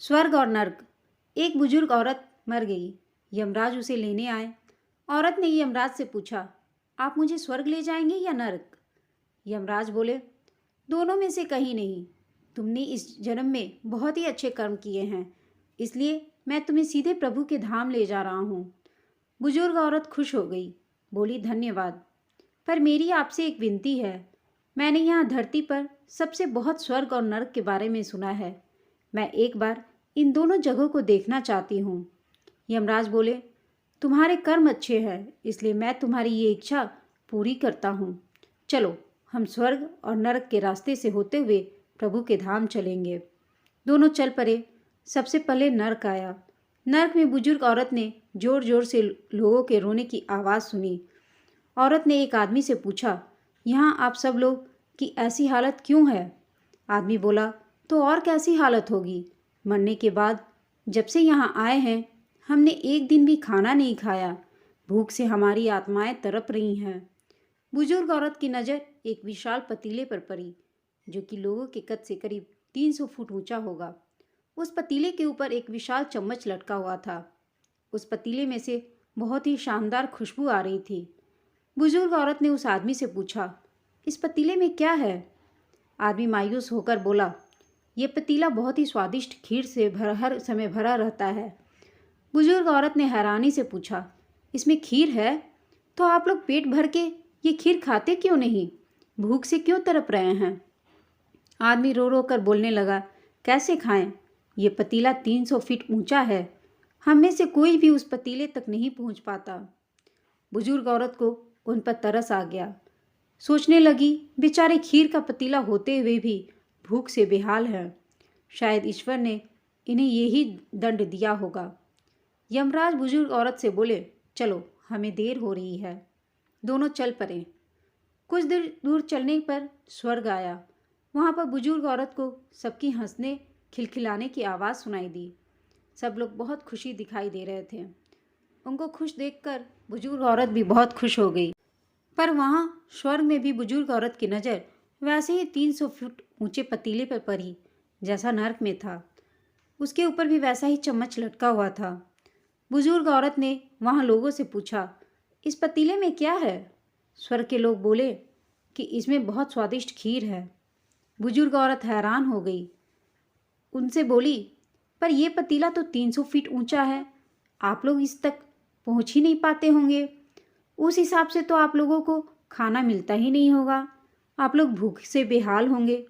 स्वर्ग और नर्क। एक बुजुर्ग औरत मर गई। यमराज उसे लेने आए। औरत ने यमराज से पूछा, आप मुझे स्वर्ग ले जाएंगे या नर्क? यमराज बोले, दोनों में से कहीं नहीं। तुमने इस जन्म में बहुत ही अच्छे कर्म किए हैं, इसलिए मैं तुम्हें सीधे प्रभु के धाम ले जा रहा हूँ। बुजुर्ग औरत खुश हो गई, बोली, धन्यवाद, पर मेरी आपसे एक विनती है। मैंने यहाँ धरती पर सबसे बहुत स्वर्ग और नर्क के बारे में सुना है। मैं एक बार इन दोनों जगहों को देखना चाहती हूँ। यमराज बोले, तुम्हारे कर्म अच्छे हैं, इसलिए मैं तुम्हारी ये इच्छा पूरी करता हूँ। चलो, हम स्वर्ग और नर्क के रास्ते से होते हुए प्रभु के धाम चलेंगे। दोनों चल पड़े। सबसे पहले नर्क आया। नर्क में बुजुर्ग औरत ने जोर जोर से लोगों के रोने की आवाज़ सुनी। औरत ने एक आदमी से पूछा, यहाँ आप सब लोग की ऐसी हालत क्यों है? आदमी बोला, तो और कैसी हालत होगी? मरने के बाद जब से यहाँ आए हैं, हमने एक दिन भी खाना नहीं खाया। भूख से हमारी आत्माएं तड़प रही हैं। बुजुर्ग औरत की नज़र एक विशाल पतीले पर पड़ी, जो कि लोगों के कद से करीब 300 फुट ऊंचा होगा। उस पतीले के ऊपर एक विशाल चम्मच लटका हुआ था। उस पतीले में से बहुत ही शानदार खुशबू आ रही थी। बुजुर्ग औरत ने उस आदमी से पूछा, इस पतीले में क्या है? आदमी मायूस होकर बोला, ये पतीला बहुत ही स्वादिष्ट खीर से हर समय भरा रहता है। बुजुर्ग औरत ने हैरानी से पूछा, इसमें खीर है? तो आप लोग पेट भर के ये खीर खाते क्यों नहीं? भूख से क्यों तड़प रहे हैं? आदमी रो रो कर बोलने लगा, कैसे खाएं? ये पतीला 300 फीट ऊंचा है। हम में से कोई भी उस पतीले तक नहीं पहुंच पाता। बुजुर्ग औरत को उन पर तरस आ गया। सोचने लगी, बेचारे खीर का पतीला होते हुए भी भूख से बेहाल है। शायद ईश्वर ने इन्हें यही दंड दिया होगा। यमराज बुजुर्ग औरत से बोले, चलो, हमें देर हो रही है। दोनों चल पड़े। कुछ देर दूर चलने पर स्वर्ग आया। वहाँ पर बुजुर्ग औरत को सबकी हंसने खिलखिलाने की आवाज़ सुनाई दी। सब लोग बहुत खुशी दिखाई दे रहे थे। उनको खुश देखकर बुजुर्ग औरत भी बहुत खुश हो गई। पर वहाँ स्वर्ग में भी बुजुर्ग औरत की नज़र वैसे ही 300 फुट ऊंचे पतीले पर पड़ी जैसा नर्क में था। उसके ऊपर भी वैसा ही चम्मच लटका हुआ था। बुजुर्ग औरत ने वहाँ लोगों से पूछा, इस पतीले में क्या है? स्वर्ग के लोग बोले कि इसमें बहुत स्वादिष्ट खीर है। बुजुर्ग औरत हैरान हो गई। उनसे बोली, पर यह पतीला तो 300 फीट ऊंचा है। आप लोग इस तक पहुंच ही नहीं पाते होंगे। उस हिसाब से तो आप लोगों को खाना मिलता ही नहीं होगा। आप लोग भूख से बेहाल होंगे।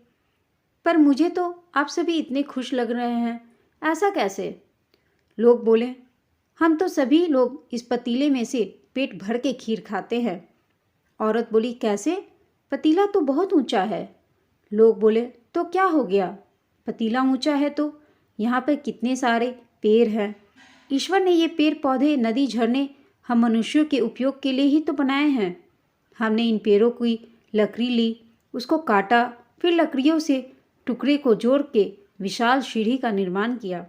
पर मुझे तो आप सभी इतने खुश लग रहे हैं, ऐसा कैसे? लोग बोले, हम तो सभी लोग इस पतीले में से पेट भर के खीर खाते हैं। औरत बोली, कैसे? पतीला तो बहुत ऊंचा है। लोग बोले, तो क्या हो गया? पतीला ऊंचा है तो यहाँ पर कितने सारे पेड़ हैं। ईश्वर ने ये पेड़ पौधे, नदी, झरने हम मनुष्यों के उपयोग के लिए ही तो बनाए हैं। हमने इन पेड़ों की लकड़ी ली, उसको काटा, फिर लकड़ियों से टुकड़े को जोड़ के विशाल सीढ़ी का निर्माण किया।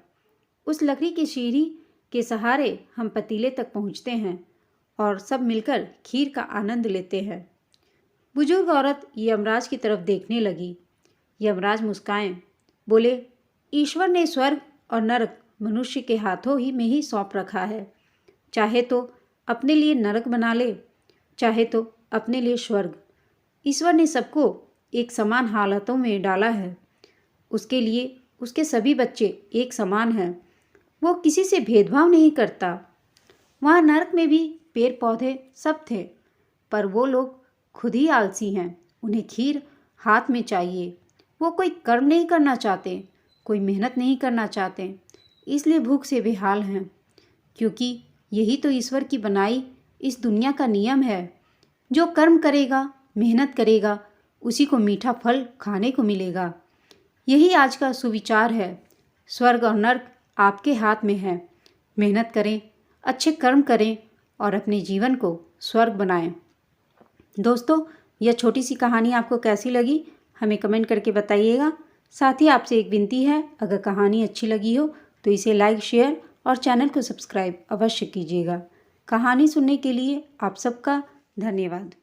उस लकड़ी की सीढ़ी के सहारे हम पतीले तक पहुँचते हैं और सब मिलकर खीर का आनंद लेते हैं। बुजुर्ग औरत यमराज की तरफ देखने लगी। यमराज मुस्काए, बोले, ईश्वर ने स्वर्ग और नरक मनुष्य के हाथों ही में ही सौंप रखा है। चाहे तो अपने लिए नरक बना ले, चाहे तो अपने लिए स्वर्ग। ईश्वर ने सबको एक समान हालतों में डाला है। उसके लिए उसके सभी बच्चे एक समान हैं। वो किसी से भेदभाव नहीं करता। वहाँ नरक में भी पेड़ पौधे सब थे, पर वो लोग खुद ही आलसी हैं। उन्हें खीर हाथ में चाहिए। वो कोई कर्म नहीं करना चाहते, कोई मेहनत नहीं करना चाहते, इसलिए भूख से बेहाल हैं। क्योंकि यही तो ईश्वर की बनाई इस दुनिया का नियम है। जो कर्म करेगा, मेहनत करेगा, उसी को मीठा फल खाने को मिलेगा। यही आज का सुविचार है। स्वर्ग और नर्क आपके हाथ में है। मेहनत करें, अच्छे कर्म करें और अपने जीवन को स्वर्ग बनाएं। दोस्तों, यह छोटी सी कहानी आपको कैसी लगी, हमें कमेंट करके बताइएगा। साथ ही आपसे एक विनती है, अगर कहानी अच्छी लगी हो तो इसे लाइक, शेयर और चैनल को सब्सक्राइब अवश्य कीजिएगा। कहानी सुनने के लिए आप सबका धन्यवाद।